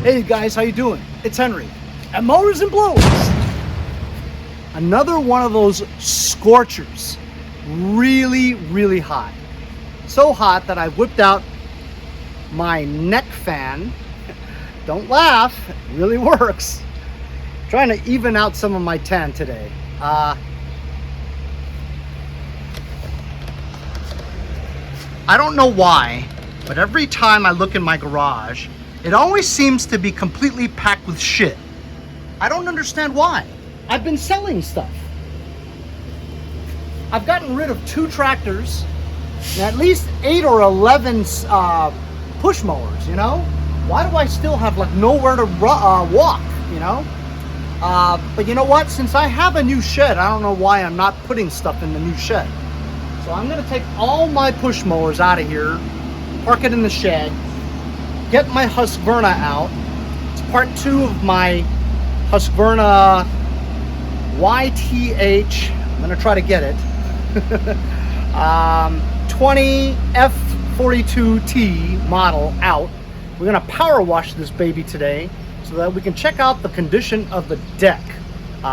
Hey guys, how you doing? It's Henry at Mowers and Blowers. Another one of those scorchers. Really hot. So hot that I whipped out my neck fan. Don't laugh, it really works. Trying to even out some of my tan today. I don't know why, but every time I look in my garage, it always seems to be completely packed with shit. I don't understand why. I've been selling stuff. I've gotten rid of 2 tractors and at least 8 or 11 push mowers, you know? Why do I still have like nowhere to walk, you know? But you know what? Since I have a new shed, I don't know why I'm not putting stuff in the new shed. So I'm gonna take all my push mowers out of here, park it in the shed, get my Husqvarna out. It's part 2 of my Husqvarna Yth, I'm gonna try to get it, 20F42T model out. We're gonna power wash this baby today so that we can check out the condition of the deck.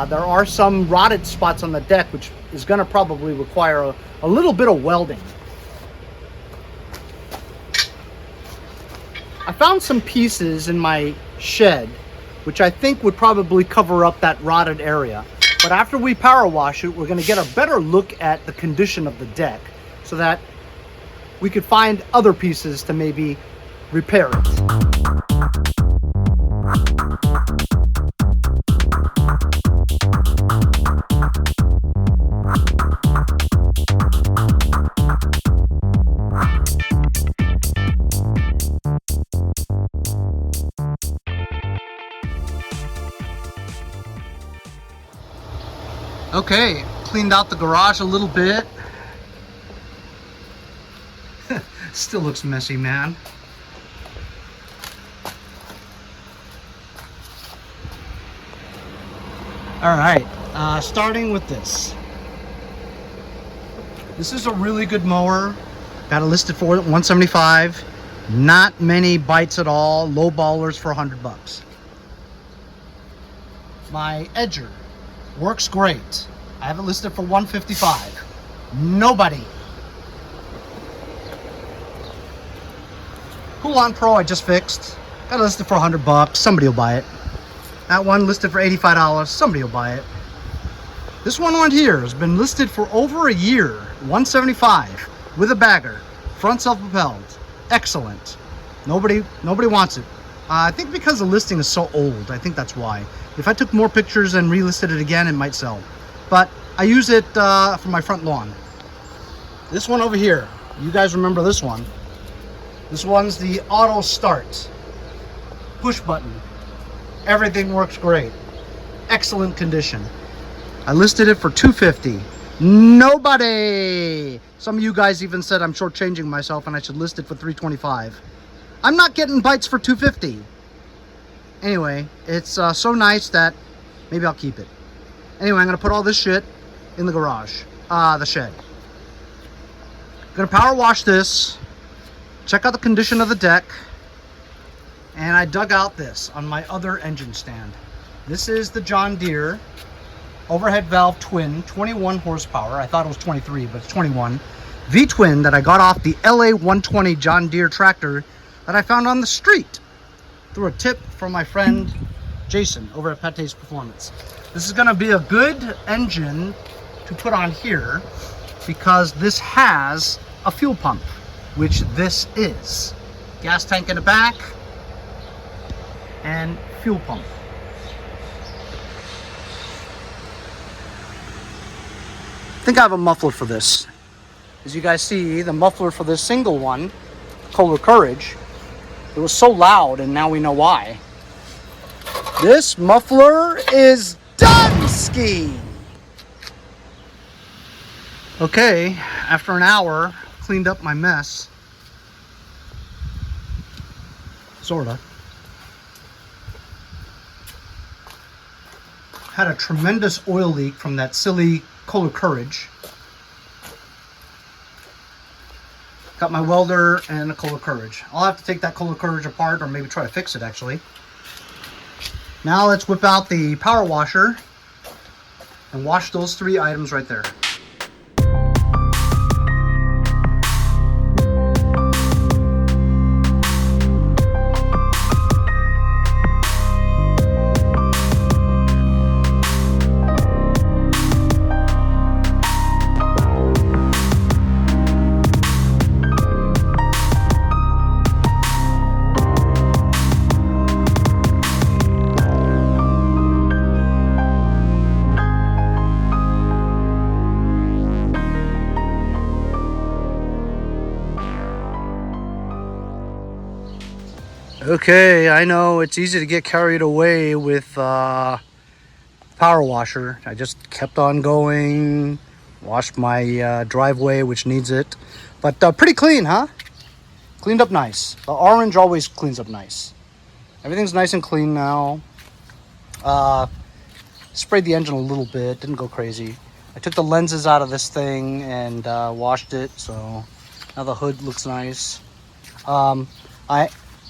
There are some rotted spots on the deck, which is gonna probably require a little bit of welding. I found some pieces in my shed, which I think would probably cover up that rotted area. But after we power wash it, we're gonna get a better look at the condition of the deck so that we could find other pieces to maybe repair it. Okay, cleaned out the garage a little bit. Still looks messy, man. All right, starting with this. This is a really good mower. Got it listed for $175. Not many bites at all. Low ballers for $100. My edger works great. I have it listed for $155. Nobody. Cool-On Pro I just fixed. Got it listed for $100. Somebody will buy it. That one listed for $85. Somebody will buy it. This one right here has been listed for over a year. $175 with a bagger. Front self-propelled. Excellent. Nobody wants it. I think because the listing is so old. I think that's why. If I took more pictures and relisted it again, it might sell. But I use it for my front lawn. This one over here, you guys remember this one. This one's the auto start. Push button. Everything works great. Excellent condition. I listed it for $250. Nobody! Some of you guys even said I'm shortchanging myself and I should list it for $325. I'm not getting bites for $250. Anyway, it's so nice that maybe I'll keep it. Anyway, I'm gonna put all this shit in the garage, the shed. Gonna power wash this, check out the condition of the deck, and I dug out this on my other engine stand. This is the John Deere overhead valve twin, 21 horsepower. I thought it was 23, but it's 21. V-twin that I got off the LA 120 John Deere tractor that I found on the street through a tip from my friend Jason over at Pate's Performance. This is gonna be a good engine to put on here because this has a fuel pump, which this is. Gas tank in the back and fuel pump. I think I have a muffler for this. As you guys see, the muffler for this single one, Kohler Courage, it was so loud, and now we know why. This muffler is done-ski! Okay, after an hour, cleaned up my mess. Sorta. Had a tremendous oil leak from that silly Kohler Courage. Got my welder and a Kohler Courage. I'll have to take that Kohler Courage apart or maybe try to fix it actually. Now let's whip out the power washer and wash those 3 items right there. Okay, I know it's easy to get carried away with power washer. I just kept on going, washed my driveway, which needs it. But pretty clean, huh? Cleaned up nice. The orange always cleans up nice. Everything's nice and clean now. Sprayed the engine a little bit, didn't go crazy. I took the lenses out of this thing and washed it, so now the hood looks nice.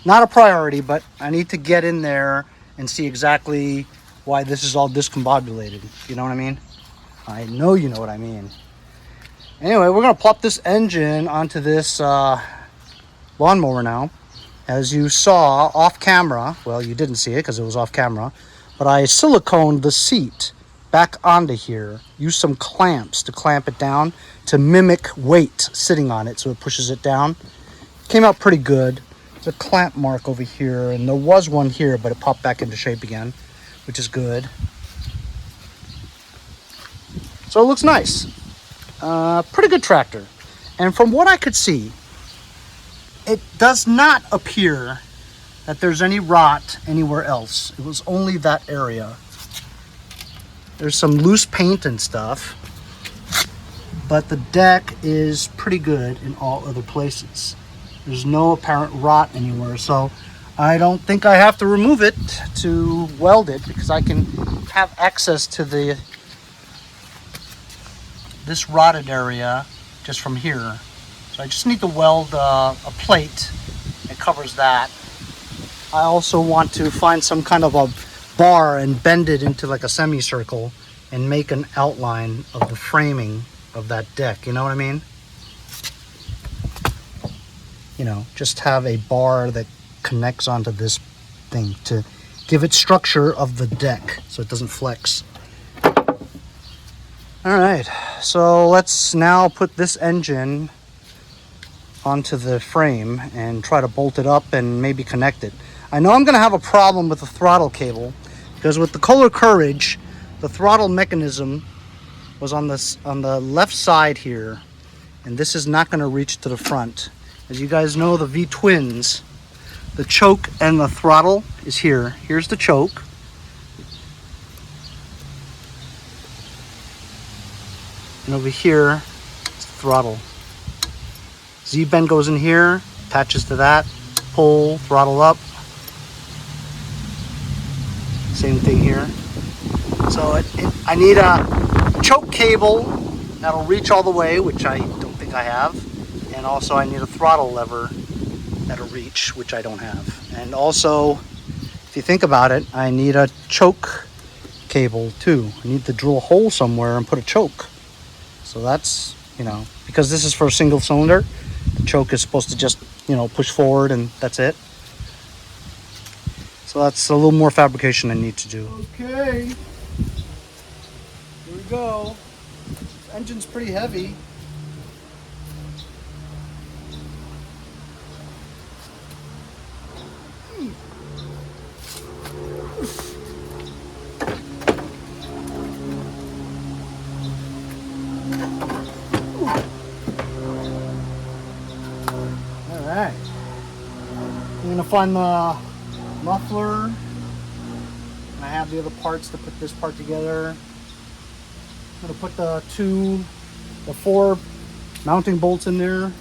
Not a priority, but I need to get in there and see exactly why this is all discombobulated. You know what I mean? I know you know what I mean. Anyway, we're going to plop this engine onto this lawnmower now. As you saw off camera, well, you didn't see it because it was off camera, but I siliconed the seat back onto here. Used some clamps to clamp it down to mimic weight sitting on it so it pushes it down. Came out pretty good. There's a clamp mark over here, and there was one here, but it popped back into shape again, which is good. So it looks nice. Pretty good tractor. And from what I could see, it does not appear that there's any rot anywhere else. It was only that area. There's some loose paint and stuff, but the deck is pretty good in all other places. There's no apparent rot anywhere, so I don't think I have to remove it to weld it because I can have access to this rotted area just from here. So I just need to weld a plate that covers that. I also want to find some kind of a bar and bend it into like a semicircle and make an outline of the framing of that deck. You know what I mean? You know, just have a bar that connects onto this thing to give it structure of the deck so it doesn't flex. All right, so let's now put this engine onto the frame and try to bolt it up and maybe connect it. I know I'm going to have a problem with the throttle cable because with the Kohler Courage, the throttle mechanism was on the left side here, and this is not going to reach to the front. As you guys know, the V-twins, the choke and the throttle is here. Here's the choke. And over here, it's the throttle. Z-bend goes in here, attaches to that, pull, throttle up. Same thing here. So I need a choke cable that'll reach all the way, which I don't think I have. And also I need a throttle lever that'll reach, which I don't have. And also, if you think about it, I need a choke cable too. I need to drill a hole somewhere and put a choke. So that's, you know, because this is for a single cylinder, the choke is supposed to just, you know, push forward and that's it. So that's a little more fabrication I need to do. Okay, here we go. This engine's pretty heavy. Alright, I'm going to find the muffler, and I have the other parts to put this part together. I'm going to put the 4 mounting bolts in there.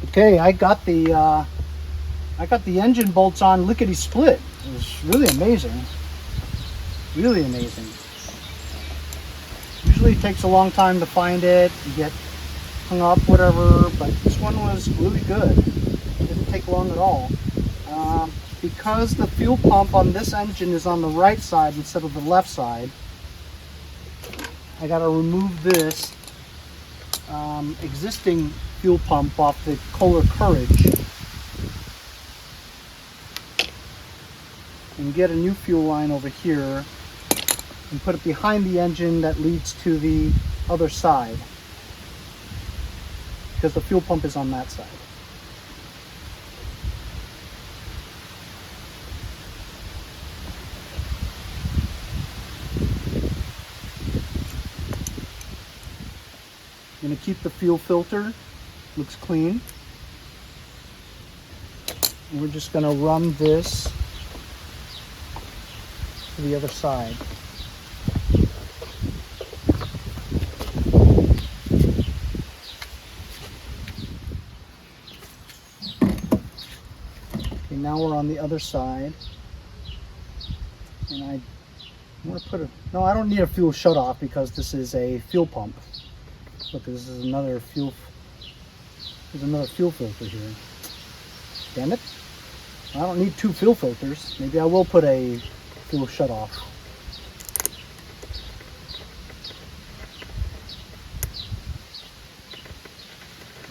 Okay, I got the engine bolts on lickety split. It was really amazing. Really amazing. Usually it takes a long time to find it. You get hung up, whatever, but this one was really good. It didn't take long at all. Because the fuel pump on this engine is on the right side instead of the left side, I got to remove this existing fuel pump off the Kohler Courage and get a new fuel line over here and put it behind the engine that leads to the other side, because the fuel pump is on that side. I'm going to keep the fuel filter, looks clean. And we're just going to run this to the other side. Okay, now we're on the other side. And I want to put a, no, I don't need a fuel shutoff because this is a fuel pump. Look, this is another fuel. There's another fuel filter here. Damn it! I don't need two fuel filters. Maybe I will put a fuel shutoff.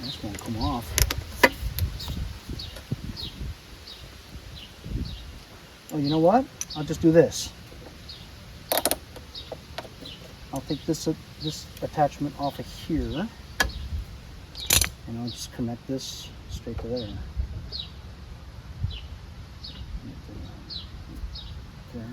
This won't come off. Oh, you know what? I'll just do this. I'll take this attachment off of here, and I'll just connect this straight to there. There.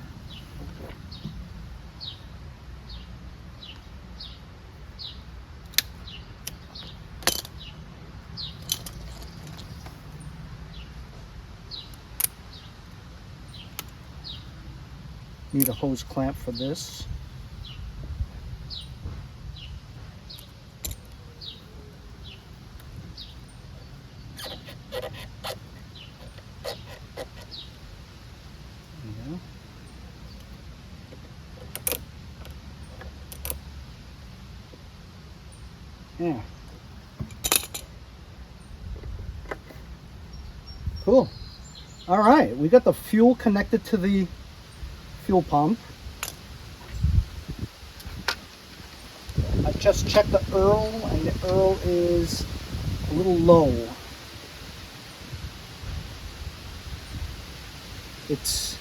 Need a hose clamp for this. Yeah. Cool. All right, we got the fuel connected to the fuel pump. I just checked the Earl, and the Earl is a little low. It's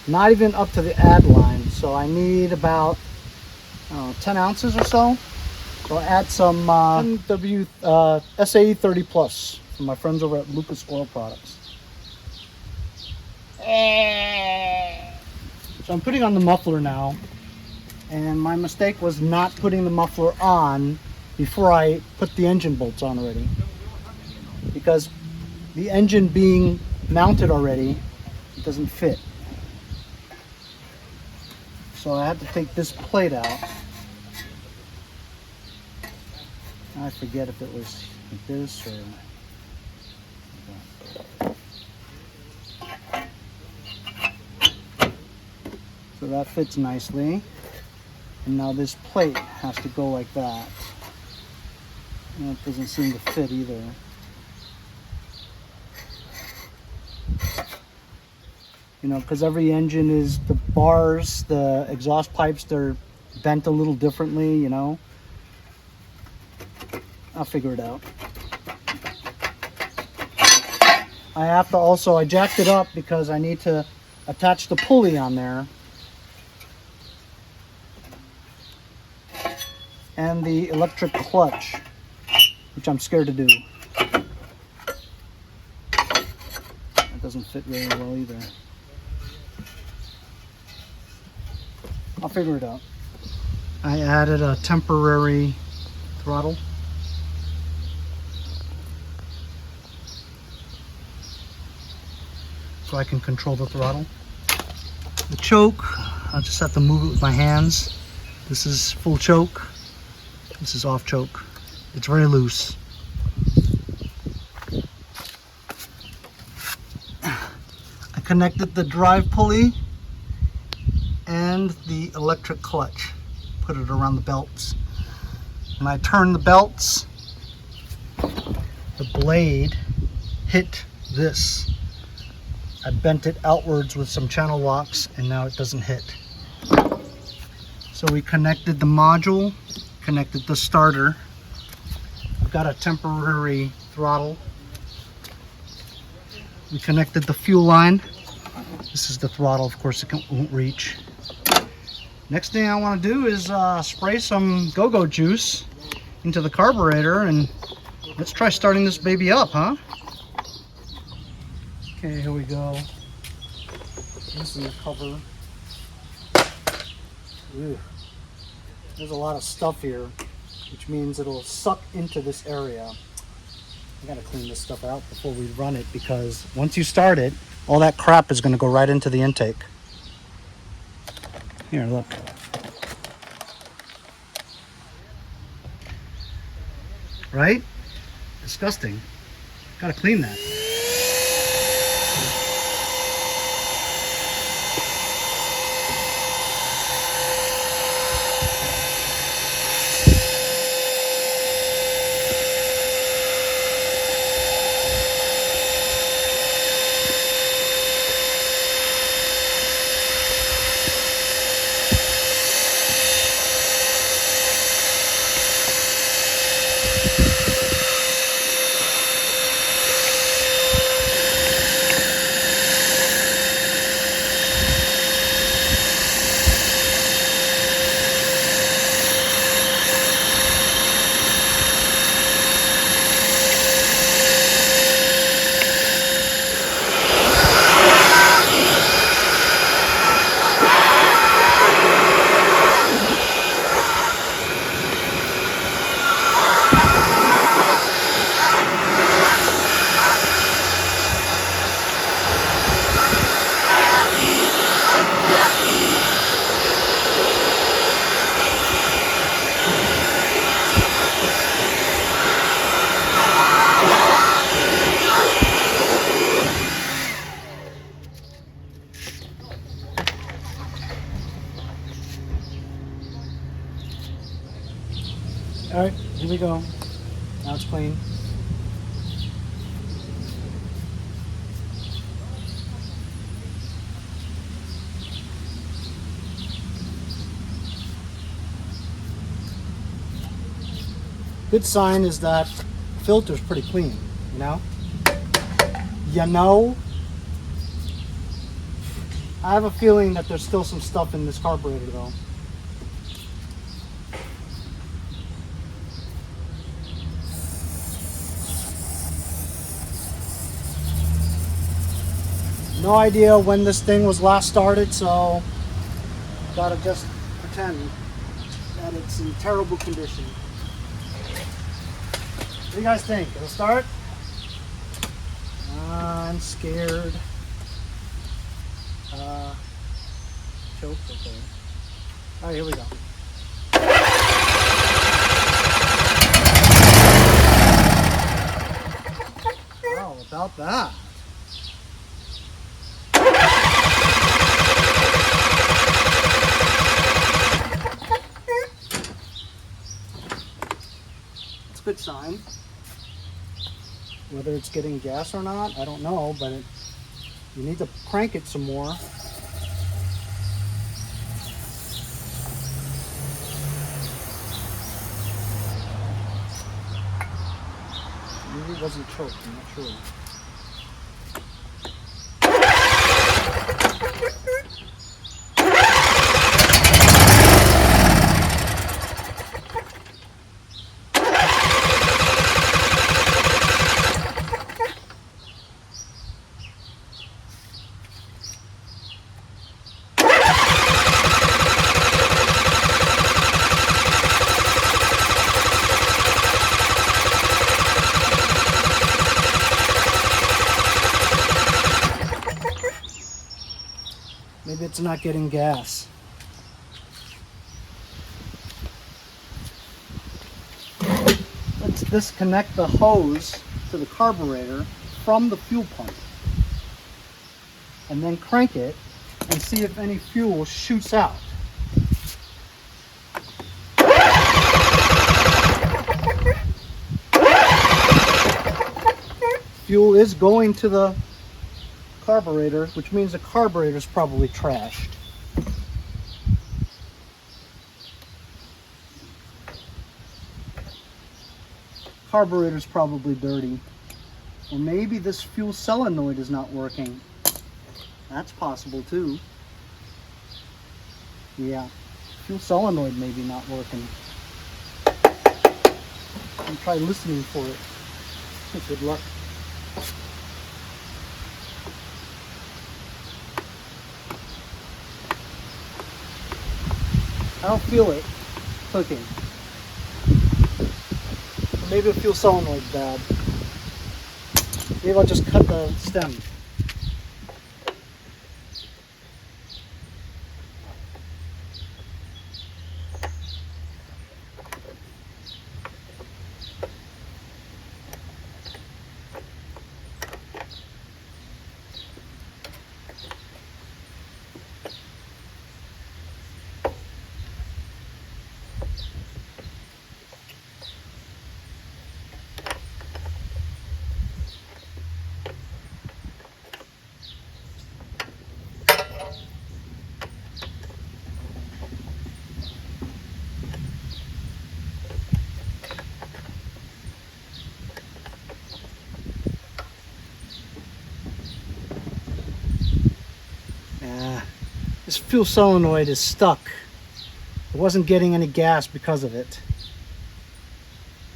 not even up to the add line, so I need about 10 ounces or so. So I'll add some SAE 30 Plus from my friends over at Lucas Oil Products. So I'm putting on the muffler now, and my mistake was not putting the muffler on before I put the engine bolts on already, because the engine being mounted already, it doesn't fit. So I had to take this plate out. I forget if it was like this or so that fits nicely. And now this plate has to go like that. And it doesn't seem to fit either. You know, because every engine is, the bars, the exhaust pipes, they're bent a little differently, you know. I'll figure it out. I have to also, I jacked it up because I need to attach the pulley on there. And the electric clutch, which I'm scared to do. That doesn't fit very well either. I'll figure it out. I added a temporary throttle. So I can control the throttle. The choke, I'll just have to move it with my hands. This is full choke. This is off choke. It's very loose. I connected the drive pulley and the electric clutch. Put it around the belts. When I turn the belts, the blade hit this. I bent it outwards with some channel locks and now it doesn't hit. So we connected the module, connected the starter. I've got a temporary throttle. We connected the fuel line. This is the throttle, of course it won't reach. Next thing I want to do is spray some go-go juice into the carburetor and let's try starting this baby up, huh? Okay, here we go. This is the cover. Ew. There's a lot of stuff here, which means it'll suck into this area. I gotta clean this stuff out before we run it, because once you start it, all that crap is gonna go right into the intake. Here, look. Right? Disgusting. Gotta clean that. All right, here we go. Now it's clean. Good sign is that the filter's pretty clean, you know? You know? I have a feeling that there's still some stuff in this carburetor though. No idea when this thing was last started, so gotta just pretend that it's in terrible condition. What do you guys think? It'll start? I'm scared. Choke, okay. Alright, here we go. Wow, about that. That's a good sign. Whether it's getting gas or not, I don't know, but you need to crank it some more. Maybe it wasn't choked, I'm not sure. Maybe it's not getting gas. Let's disconnect the hose to the carburetor from the fuel pump and then crank it and see if any fuel shoots out. Fuel is going to the carburetor, which means the carburetor is probably trashed. Carburetor's probably dirty. Or maybe this fuel solenoid is not working. That's possible too. Yeah, fuel solenoid may be not working. I'll try listening for it. Good luck. I don't feel it clicking. Maybe the fuel solenoid's bad. Maybe I'll just cut the stem. This fuel solenoid is stuck. I wasn't getting any gas because of it.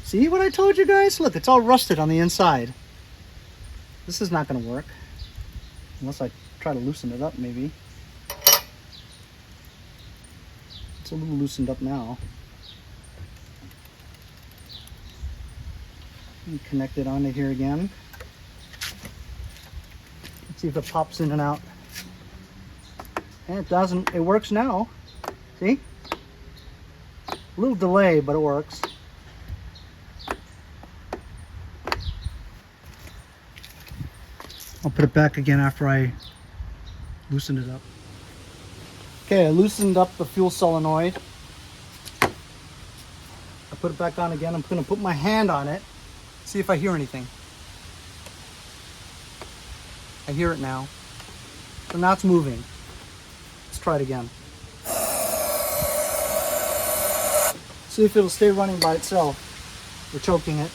See what I told you guys? Look, it's all rusted on the inside. This is not going to work. Unless I try to loosen it up, maybe. It's a little loosened up now. Let me connect it onto here again. Let's see if it pops in and out. And it doesn't. It works now. See? A little delay, but it works. I'll put it back again after I loosen it up. Okay, I loosened up the fuel solenoid. I put it back on again. I'm going to put my hand on it, see if I hear anything. I hear it now. So now it's moving. Let's try it again. See if it'll stay running by itself. We're choking it.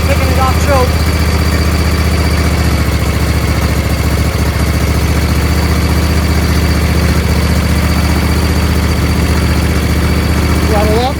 Taking it off choke. Throttle up.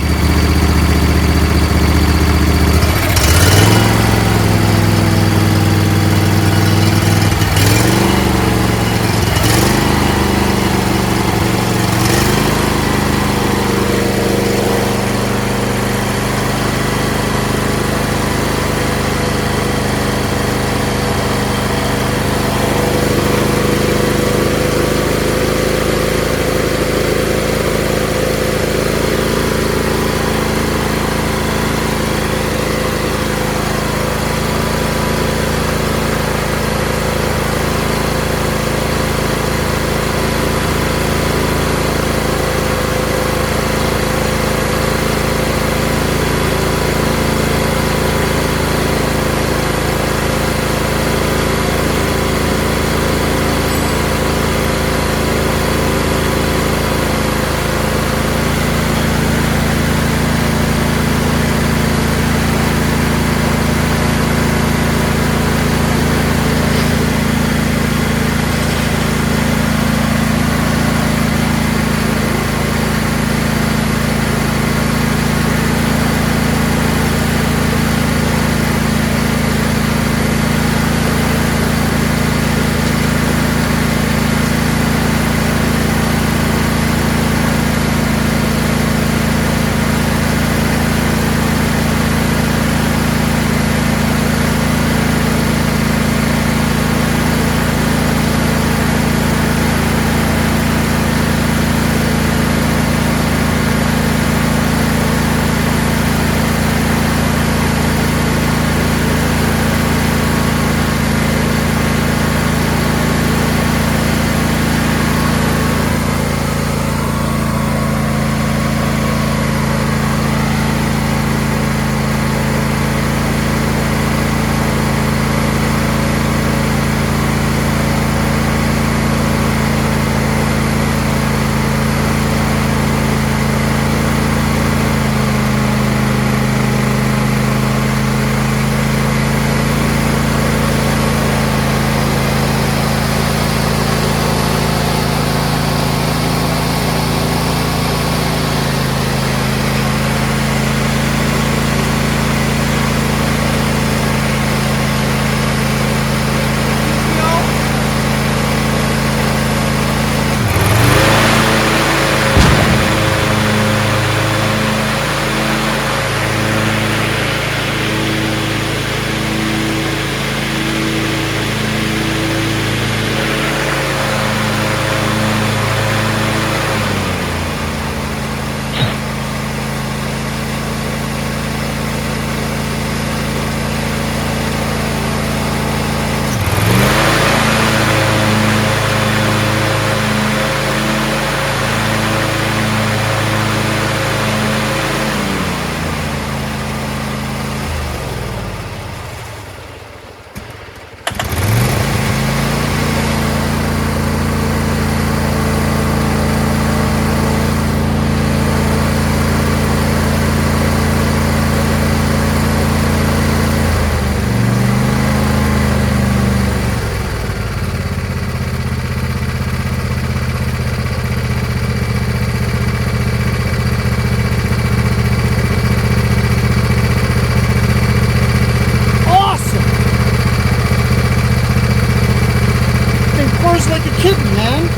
like a kitten, man.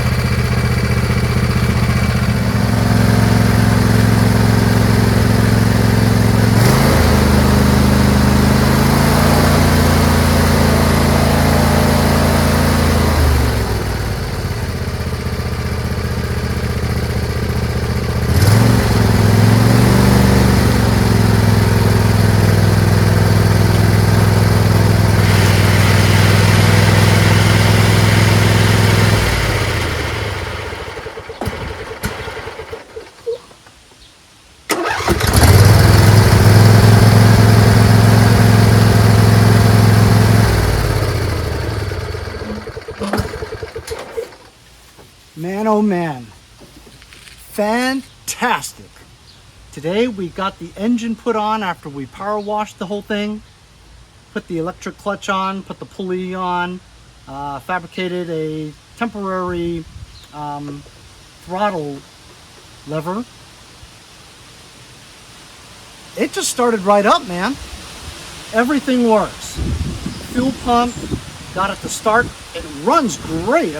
Man, oh man, fantastic. Today we got the engine put on after we power washed the whole thing, put the electric clutch on, put the pulley on, fabricated a temporary throttle lever. It just started right up, man. Everything works. Fuel pump, got it to start. It runs great.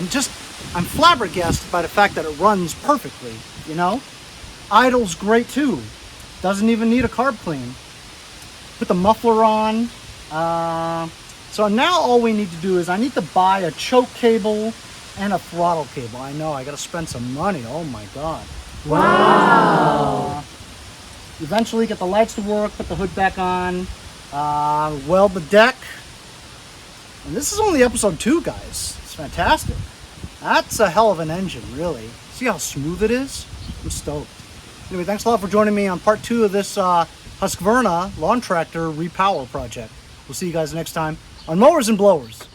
I'm flabbergasted by the fact that it runs perfectly, you know? Idle's great too. Doesn't even need a carb clean. Put the muffler on. So now all we need to do is I need to buy a choke cable and a throttle cable. I know, I gotta spend some money. Oh my God. Wow. Eventually get the lights to work, put the hood back on, weld the deck. And this is only episode 2, guys. It's fantastic. That's a hell of an engine, really. See how smooth it is? I'm stoked. Anyway, thanks a lot for joining me on part 2 of this Husqvarna lawn tractor repower project. We'll see you guys next time on Mowers and Blowers.